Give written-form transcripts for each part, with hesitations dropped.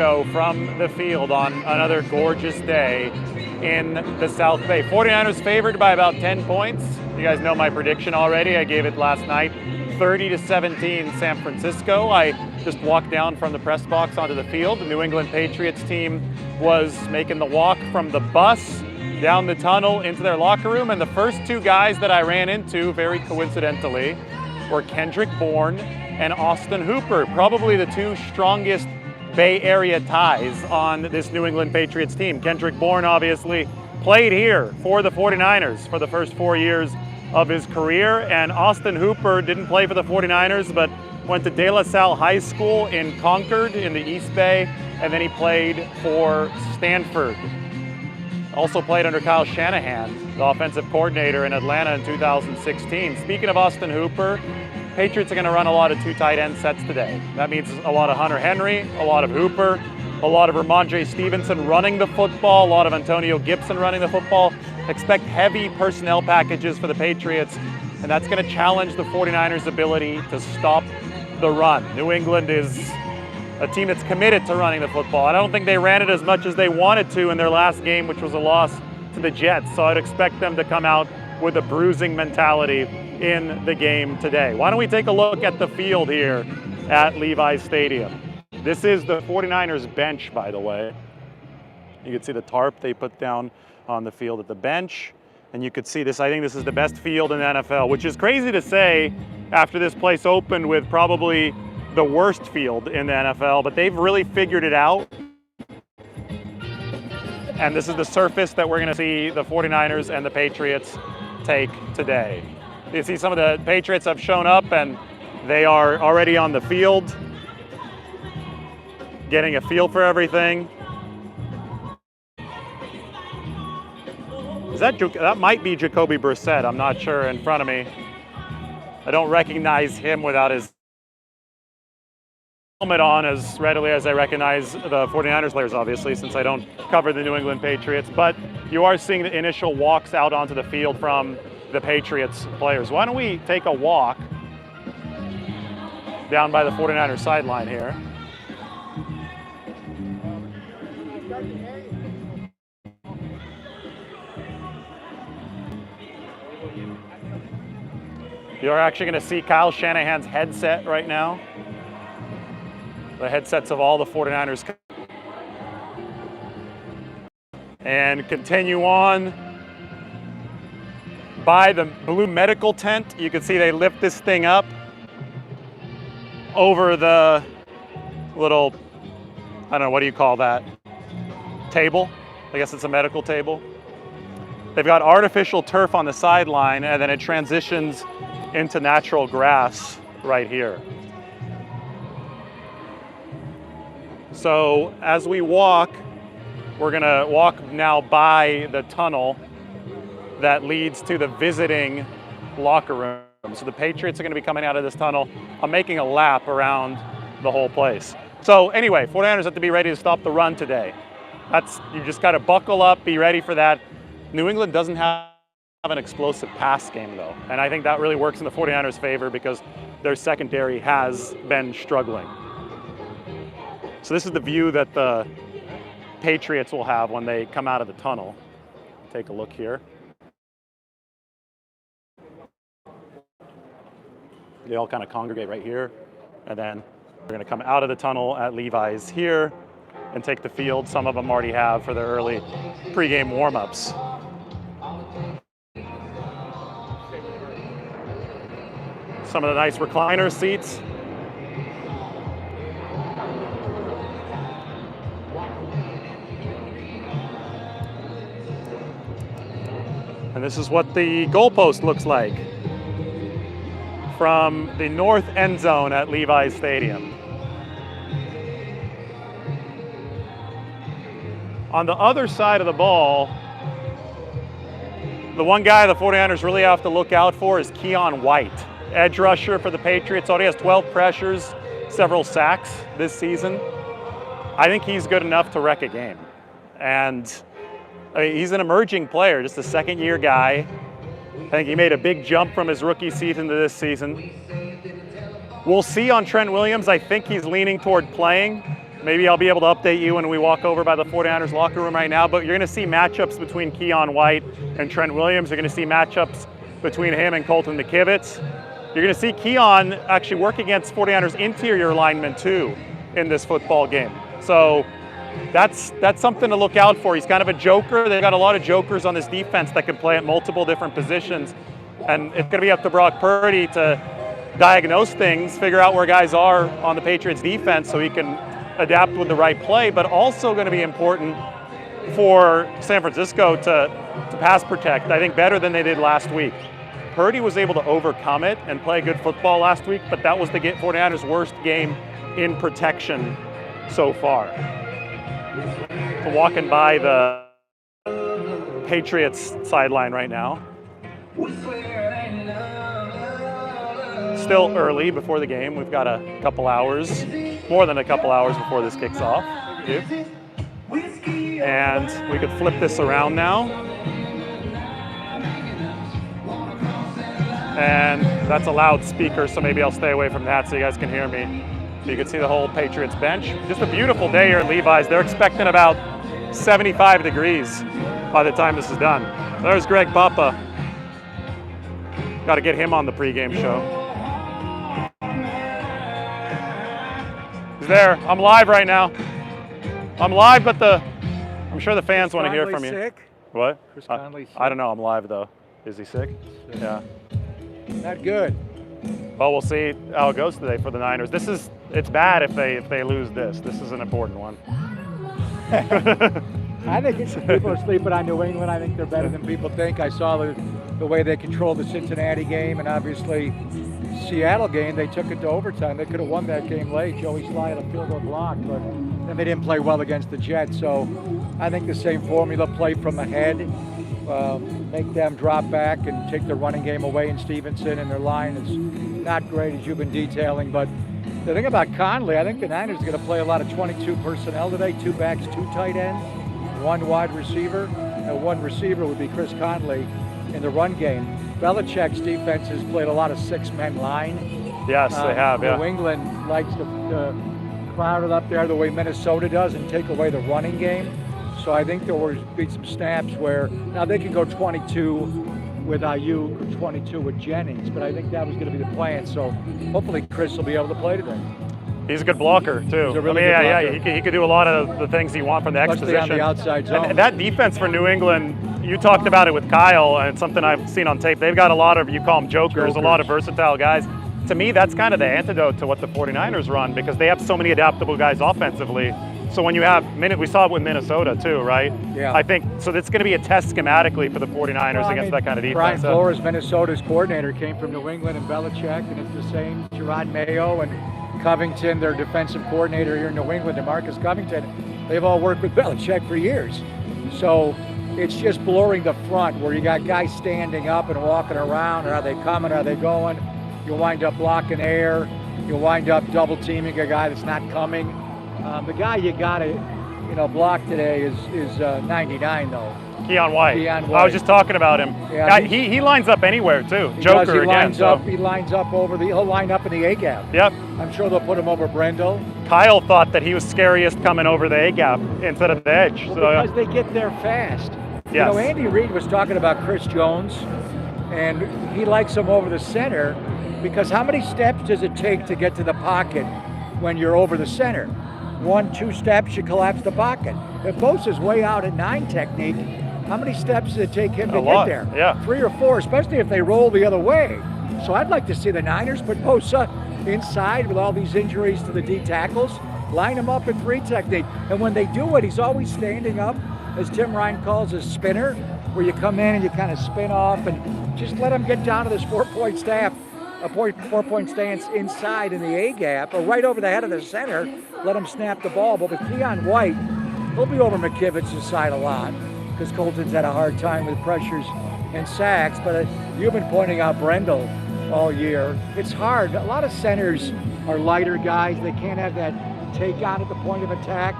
From the field on another gorgeous day in the South Bay. 49ers favored by about 10 points. You guys know my prediction already. I gave it last night, 30-17 San Francisco. I just walked down from the press box onto the field. The New England Patriots team was making the walk from the bus down the tunnel into their locker room, and the first two guys that I ran into, very coincidentally, were Kendrick Bourne and Austin Hooper, probably the two strongest Bay Area ties on this New England Patriots team. Kendrick Bourne obviously played here for the 49ers for the first 4 years of his career, and Austin Hooper didn't play for the 49ers but went to De La Salle High School in Concord in the East Bay, and then he played for Stanford. Also played under Kyle Shanahan, the offensive coordinator in Atlanta in 2016. Speaking of Austin Hooper, Patriots are going to run a lot of two tight end sets today. That means a lot of Hunter Henry, a lot of Hooper, a lot of Ramondre Stevenson running the football, a lot of Antonio Gibson running the football. Expect heavy personnel packages for the Patriots, and that's going to challenge the 49ers' ability to stop the run. New England is a team that's committed to running the football. I don't think they ran it as much as they wanted to in their last game, which was a loss to the Jets, so I'd expect them to come out with a bruising mentality in the game today. Why don't we take a look at the field here at Levi's Stadium. This is the 49ers bench, by the way. You can see the tarp they put down on the field at the bench, and you could see this. I think this is the best field in the NFL, which is crazy to say after this place opened with probably the worst field in the NFL, but they've really figured it out. And this is the surface that we're going to see the 49ers and the Patriots take today. You see some of the Patriots have shown up and they are already on the field, getting a feel for everything. That might be Jacoby Brissett, I'm not sure, in front of me. I don't recognize him without his helmet on as readily as I recognize the 49ers players, obviously, since I don't cover the New England Patriots. But you are seeing the initial walks out onto the field from the Patriots players. Why don't we take a walk down by the 49ers sideline here. You're actually going to see Kyle Shanahan's headset right now. The headsets of all the 49ers. And continue on by the blue medical tent. You can see they lift this thing up over the little, I don't know, what do you call that? Table? I guess it's a medical table. They've got artificial turf on the sideline, and then it transitions into natural grass right here. So as we walk, we're gonna walk now by the tunnel that leads to the visiting locker room. So the Patriots are gonna be coming out of this tunnel. I'm making a lap around the whole place. So anyway, 49ers have to be ready to stop the run today. You just gotta buckle up, be ready for that. New England doesn't have an explosive pass game though. And I think that really works in the 49ers' favor because their secondary has been struggling. So this is the view that the Patriots will have when they come out of the tunnel. Take a look here. They all kind of congregate right here. And then we're going to come out of the tunnel at Levi's here and take the field. Some of them already have for their early pregame warm-ups. Some of the nice recliner seats. And this is what the goalpost looks like from the north end zone at Levi's Stadium. On the other side of the ball, the one guy the 49ers really have to look out for is Keon White, edge rusher for the Patriots. Already has 12 pressures, several sacks this season. I think he's good enough to wreck a game. And I mean, he's an emerging player, just a second-year guy. I think he made a big jump from his rookie season to this season. We'll see on Trent Williams. I think he's leaning toward playing. maybe I'll be able to update you when we walk over by the 49ers locker room right now, but you're going to see matchups between Keon White and Trent Williams. You're going to see matchups between him and Colton McKivitz. You're going to see Keon actually work against 49ers interior linemen too in this football game. So that's something to look out for. He's kind of a joker. They've got a lot of jokers on this defense that can play at multiple different positions. And it's going to be up to Brock Purdy to diagnose things, figure out where guys are on the Patriots defense so he can adapt with the right play, but also going to be important for San Francisco to pass protect, I think, better than they did last week. Purdy was able to overcome it and play good football last week, but that was the 49ers' worst game in protection so far. So walking by the Patriots sideline right now. Still early before the game. We've got a couple hours, more than a couple hours before this kicks off. And we could flip this around now. And that's a loudspeaker, so maybe I'll stay away from that so you guys can hear me. So you can see the whole Patriots bench. Just a beautiful day here at Levi's. They're expecting about 75 degrees by the time this is done. There's Greg Papa. Got to get him on the pregame show. He's there. I'm live right now. I'm live, but I'm sure the fans want to hear from you. Sick? What? Chris Conley's sick. I don't know. I'm live though. Is he sick? Yeah. Not good. Well, we'll see how it goes today for the Niners. It's bad if they lose this. This is an important one. I think people are sleeping on New England. I think they're better than people think. I saw the way they controlled the Cincinnati game, and obviously Seattle game, they took it to overtime. They could have won that game late. Joey Sly had a field goal block, but then they didn't play well against the Jets. So I think the same formula, play from ahead, make them drop back and take their running game away, and Stevenson and their line is not great, as you've been detailing. But the thing about Conley, I think the Niners are going to play a lot of 22 personnel today, 2 backs, 2 tight ends, 1 wide receiver, and 1 receiver would be Chris Conley in the run game. Belichick's defense has played a lot of 6-man line. Yes, they have, yeah. New England likes to crowd it up there the way Minnesota does and take away the running game. So I think there will be some snaps where, now they can go 22 with Ayuk or 22 with Jennings, but I think that was going to be the plan. So hopefully Chris will be able to play today. He's a good blocker too. He's a really good blocker. Yeah, he could do a lot of the things you want from the X Especially position. on the outside zone. And that defense for New England, you talked about it with Kyle, and it's something I've seen on tape. They've got a lot of, you call them jokers, a lot of versatile guys. To me, that's kind of the antidote to what the 49ers run, because they have so many adaptable guys offensively. So when you have, we saw it with Minnesota too, right? Yeah. I think, so it's going to be a test schematically for the 49ers against that kind of defense. Brian Flores, Minnesota's coordinator, came from New England and Belichick, and it's the same. Gerard Mayo and Covington, their defensive coordinator here in New England, and Marcus Covington, they've all worked with Belichick for years. So it's just blurring the front where you got guys standing up and walking around, or are they coming, are they going? You'll wind up blocking air. You'll wind up double teaming a guy that's not coming. The guy you got to, block today is 99 though. Keon White. Keon White. I was just talking about him. Yeah, he lines up anywhere too. He Joker lines again. Up, He lines up he'll line up in the A gap. Yep. I'm sure they'll put him over Brendel. Kyle thought that he was scariest coming over the A gap instead of the edge. Well, because they get there fast. Yes. Andy Reid was talking about Chris Jones, and he likes him over the center, because how many steps does it take to get to the pocket when you're over the center? 1, 2 steps, you collapse the pocket. If Bosa's way out at 9 technique, how many steps does it take him to get there? Yeah. 3 or 4, especially if they roll the other way. So I'd like to see the Niners put Bosa inside with all these injuries to the D tackles, line him up in 3 technique. And when they do it, he's always standing up, as Tim Ryan calls a spinner, where you come in and you kind of spin off and just let him get down to this 4-point stance inside in the A gap, or right over the head of the center, let him snap the ball. But with Keon White, he'll be over McKivitz's side a lot, because Colton's had a hard time with pressures and sacks. But you've been pointing out Brendel all year. It's hard. A lot of centers are lighter guys. They can't have that take on at the point of attack.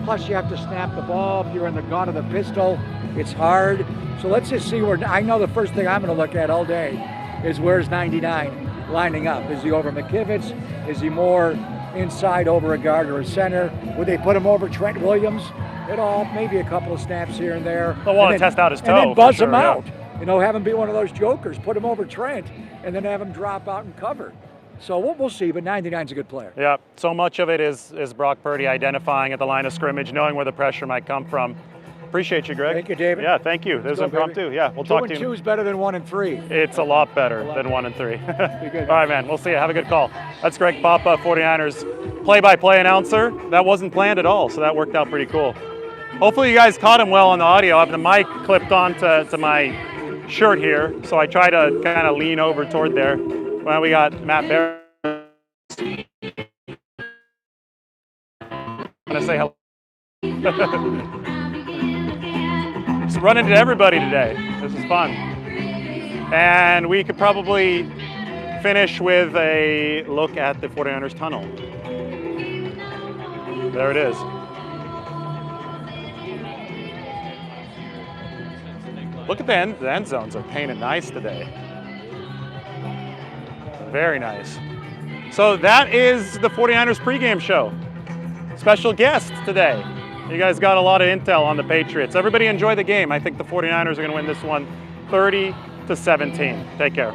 Plus you have to snap the ball. If you're in the gun of the pistol, it's hard. So let's just see where, I know the first thing I'm going to look at all day is where's 99 lining up. Is he over McKivitz? Is he more inside over a guard or a center? Would they put him over Trent Williams at all? Maybe a couple of snaps here and there. They'll want to test out his toe. And then buzz for sure, him yeah. out. You know, have him be one of those jokers. Put him over Trent and then have him drop out and cover. So we'll see, but 99's a good player. Yeah, so much of it is Brock Purdy identifying at the line of scrimmage, knowing where the pressure might come from. Appreciate you, Greg. Thank you, David. Yeah, thank you. This was impromptu. Yeah, we'll talk to you. 2 and 2 is better than 1 and 3. It's a lot better than 1 and 3. Be good. All right, man. We'll see you. Have a good call. That's Greg Papa, 49ers play-by-play announcer. That wasn't planned at all, so that worked out pretty cool. Hopefully you guys caught him well on the audio. I have the mic clipped onto my shirt here, so I try to kind of lean over toward there. Well, we got Matt Barrett. I'm gonna say hello. Just run into everybody today. This is fun. And we could probably finish with a look at the 49ers tunnel. There it is. Look at the end zones are painted nice today. Very nice. So that is the 49ers pregame show. Special guest today. You guys got a lot of intel on the Patriots. Everybody enjoy the game. I think the 49ers are going to win this one 30-17. Take care.